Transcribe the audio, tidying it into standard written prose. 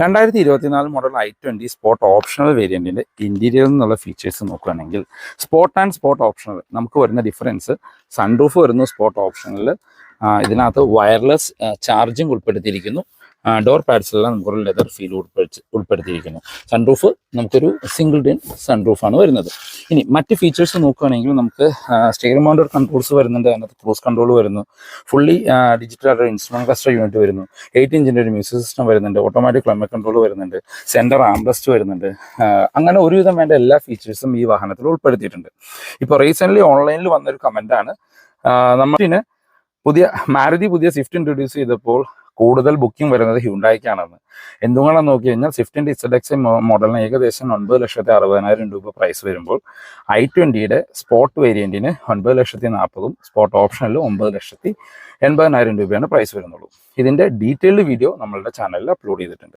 2024 model i20 sport optional വേരിയൻറ്റിൻ്റെ ഇൻറ്റീരിയറിൽ നിന്നുള്ള features നോക്കുകയാണെങ്കിൽ sport and sport optional നമുക്ക് വരുന്ന ഡിഫറൻസ് സൺറൂഫ് വരുന്നു സ്പോർട്ട് ഓപ്ഷണലിൽ. ഇതിനകത്ത് വയർലെസ് ചാർജിങ് ഉൾപ്പെടുത്തിയിരിക്കുന്നു. ഡോർ പാഡ്സിലെല്ലാം നമുക്കൊരു ലെതർ ഫീൽ ഉൾപ്പെടുത്തിയിരിക്കുന്നു. സൺറൂഫ് നമുക്കൊരു സിംഗിൾ ഡിൻ സൺറൂഫാണ് വരുന്നത്. ഇനി മറ്റ് ഫീച്ചേഴ്സ് നോക്കുകയാണെങ്കിൽ നമുക്ക് സ്റ്റിയറിംഗ് മൗണ്ടഡ് കൺട്രോൾസ് വരുന്നുണ്ട്. അതിനകത്ത് ക്രൂസ് കൺട്രോൾ വരുന്നു. ഫുള്ളി ഡിജിറ്റൽ ആയിട്ട് ഇൻസ്ട്രുമെന്റ് ക്ലസ്റ്റർ യൂണിറ്റ് വരുന്നു. 8 ഇഞ്ചിൻ്റെ ഒരു മ്യൂസിക് സിസ്റ്റം വരുന്നുണ്ട്. ഓട്ടോമാറ്റിക് ക്ലൈമറ്റ് കൺട്രോൾ വരുന്നുണ്ട്. സെൻറ്റർ ആംബ്രസ്റ്റ് വരുന്നുണ്ട്. അങ്ങനെ ഒരുവിധം വേണ്ട എല്ലാ ഫീച്ചേഴ്സും ഈ വാഹനത്തിൽ ഉൾപ്പെടുത്തിയിട്ടുണ്ട്. ഇപ്പോൾ റീസെൻ്റ്ലി ഓൺലൈനിൽ വന്നൊരു കമൻറ്റാണ്, നമ്മളിന് മാരുതി പുതിയ സ്വിഫ്റ്റ് ഇൻട്രൊഡ്യൂസ് ചെയ്തപ്പോൾ കൂടുതൽ ബുക്കിംഗ് വരുന്നത് ഹ്യുണ്ടായിക്കാണെന്ന്. എന്തുകൊണ്ടാണെന്ന് നോക്കി കഴിഞ്ഞാൽ സ്വിഫ്റ്റിൻ്റെ ZX മോഡലിന് ഏകദേശം 9,60,000 രൂപ പ്രൈസ് വരുമ്പോൾ i20യുടെ സ്പോർട്ട് വേരിയൻറ്റിന് 9,40,000 സ്പോർട്ട് ഓപ്ഷനിൽ 9,80,000 രൂപയാണ് പ്രൈസ് വരുന്നുള്ളൂ. ഇതിൻ്റെ ഡീറ്റെയിൽഡ് വീഡിയോ നമ്മളുടെ ചാനലിൽ അപ്ലോഡ് ചെയ്തിട്ടുണ്ട്.